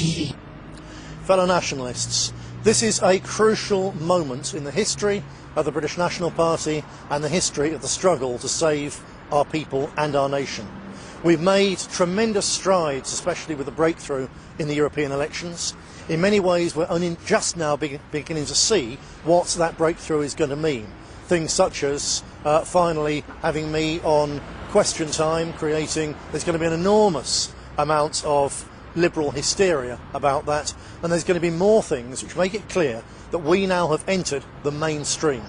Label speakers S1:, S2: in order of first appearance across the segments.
S1: TV.
S2: Fellow nationalists, this is a crucial moment in the history of the British National Party and the history of the struggle to save our people and our nation. We've made tremendous strides, especially with the breakthrough in the European elections. In many ways, we're only just now beginning to see what that breakthrough is going to mean. Things such as finally having me on Question Time, there's going to be an enormous amount of liberal hysteria about that, and there's going to be more things which make it clear that we now have entered the mainstream.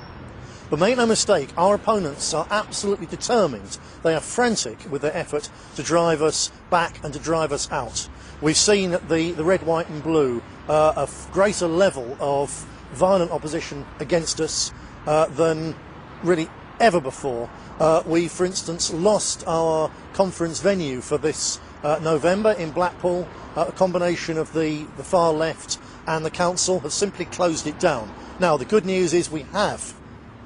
S2: But make no mistake, our opponents are absolutely determined. They are frantic with their effort to drive us back and to drive us out. We've seen at the red, white and blue a greater level of violent opposition against us than really ever before. We, for instance, lost our conference venue for this November in Blackpool. A combination of the far left and the council have simply closed it down. Now, the good news is we have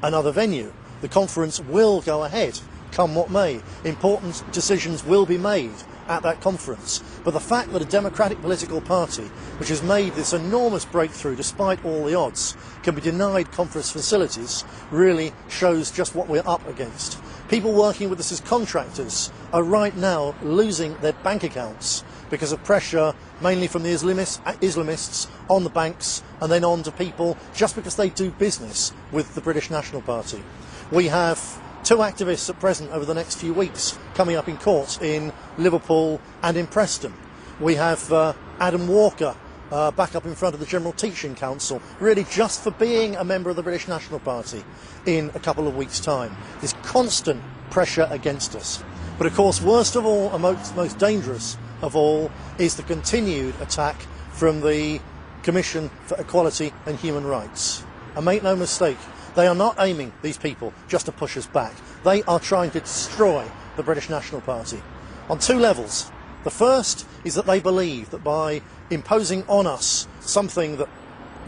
S2: another venue. The conference will go ahead, come what may. Important decisions will be made at that conference. But the fact that a democratic political party, which has made this enormous breakthrough despite all the odds, can be denied conference facilities really shows just what we're up against. People working with us as contractors are right now losing their bank accounts because of pressure mainly from the Islamists on the banks and then on to people just because they do business with the British National Party. We have two activists at present over the next few weeks coming up in court in Liverpool and in Preston. We have Adam Walker back up in front of the General Teaching Council, really just for being a member of the British National Party in a couple of weeks' time. There's constant pressure against us. But of course, worst of all and most dangerous of all is the continued attack from the Commission for Equality and Human Rights. And make no mistake, they are not aiming, these people, just to push us back. They are trying to destroy the British National Party on two levels. The first is that they believe that by imposing on us something that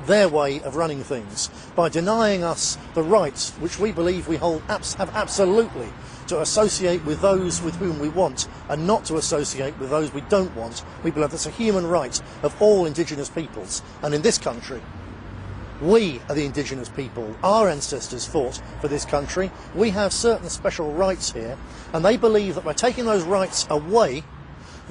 S2: their way of running things, by denying us the rights which we believe we have absolutely to associate with those with whom we want and not to associate with those we don't want. We believe that's a human right of all indigenous peoples, and in this country we are the indigenous people. Our ancestors fought for this country. We have certain special rights here, and they believe that by taking those rights away,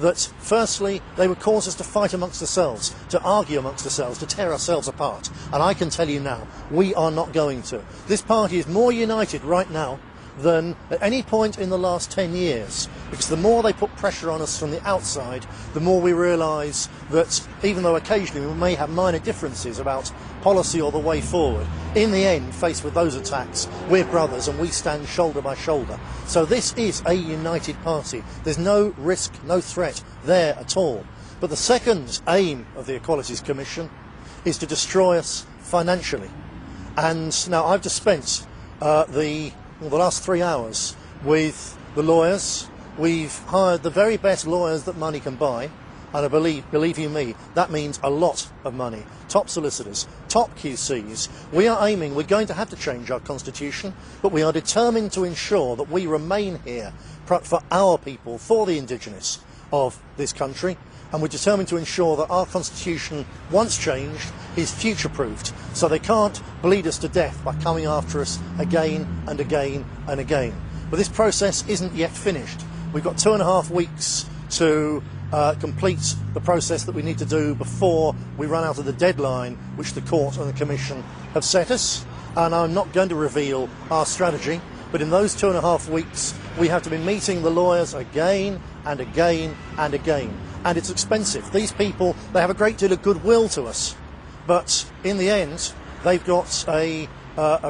S2: that firstly they would cause us to fight amongst ourselves, to argue amongst ourselves, to tear ourselves apart. And I can tell you now, we are not going to. This party is more united right now than at any point in the last 10 years, because the more they put pressure on us from the outside, the more we realise that even though occasionally we may have minor differences about policy or the way forward, in the end, faced with those attacks, we're brothers and we stand shoulder by shoulder. So this is a united party. There's no risk, no threat there at all. But the second aim of the Equalities Commission is to destroy us financially. And now I've just spent the last 3 hours with the lawyers. We've hired the very best lawyers that money can buy, and I believe you me, that means a lot of money. Top solicitors, top QCs. We're going to have to change our constitution, but we are determined to ensure that we remain here for our people, for the indigenous of this country, and we're determined to ensure that our constitution, once changed, is future-proofed, so they can't bleed us to death by coming after us again and again and again. But this process isn't yet finished. We've got 2.5 weeks to complete the process that we need to do before we run out of the deadline which the court and the commission have set us, and I'm not going to reveal our strategy, but in those 2.5 weeks we have to be meeting the lawyers again and again and again. And it's expensive. These people, they have a great deal of goodwill to us, but in the end they've got a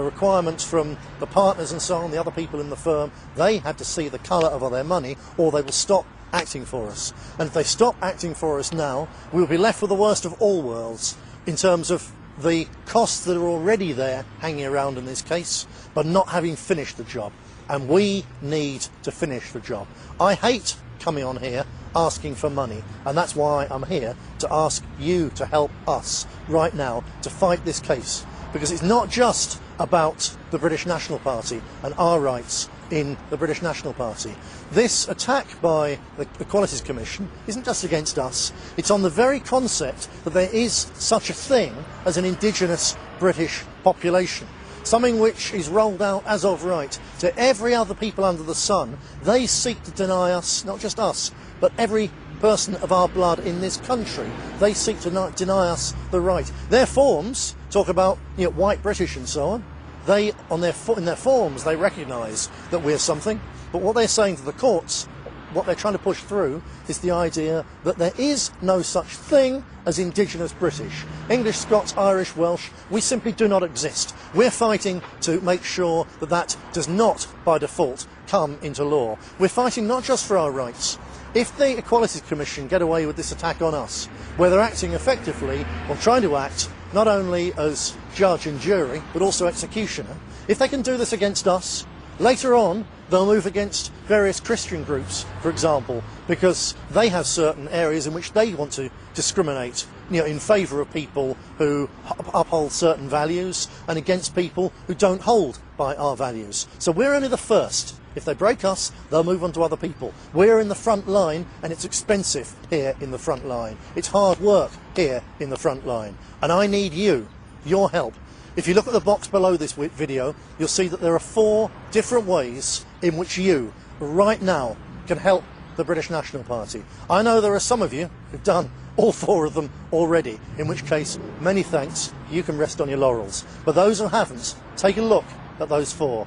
S2: requirement from the partners and so on, the other people in the firm. They have to see the colour of their money or they will stop acting for us. And if they stop acting for us now, we will be left with the worst of all worlds in terms of the costs that are already there hanging around in this case, but not having finished the job. And we need to finish the job. I hate coming on here asking for money, and that's why I'm here to ask you to help us right now to fight this case, because it's not just about the British National Party and our rights in the British National Party. This attack by the Equalities Commission isn't just against us, it's on the very concept that there is such a thing as an indigenous British population. Something which is rolled out as of right to every other people under the sun. They seek to deny us, not just us, but every person of our blood in this country. They seek to deny us the right. Their forms talk about white British and so on. They, in their forms, they recognise that we're something, but what they're saying to the courts, what they're trying to push through, is the idea that there is no such thing as indigenous British. English, Scots, Irish, Welsh, we simply do not exist. We're fighting to make sure that that does not, by default, come into law. We're fighting not just for our rights. If the Equalities Commission get away with this attack on us, where they're acting effectively, or trying to act, not only as judge and jury, but also executioner, if they can do this against us, later on they'll move against various Christian groups, for example, because they have certain areas in which they want to discriminate, in favour of people who uphold certain values and against people who don't hold by our values. So we're only the first. If they break us, they'll move on to other people. We're in the front line, and it's expensive here in the front line. It's hard work here in the front line. And I need you, your help. If you look at the box below this video, you'll see that there are 4 different ways in which you, right now, can help the British National Party. I know there are some of you who've done all 4 of them already, in which case, many thanks, you can rest on your laurels. But those who haven't, take a look at those 4.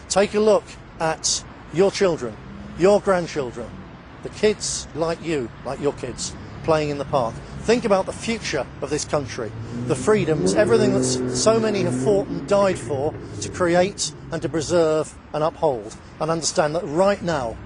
S2: Take a look at your children, your grandchildren, the kids like you, like your kids, playing in the park. Think about the future of this country, the freedoms, everything that so many have fought and died for to create and to preserve and uphold, and understand that right now,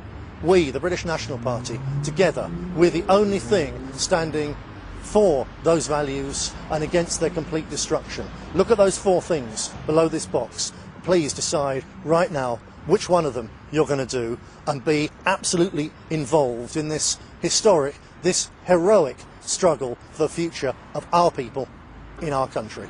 S2: we, the British National Party, together, we're the only thing standing for those values and against their complete destruction. Look at those 4 things below this box. Please decide right now which one of them you're going to do, and be absolutely involved in this historic, this heroic struggle for the future of our people in our country.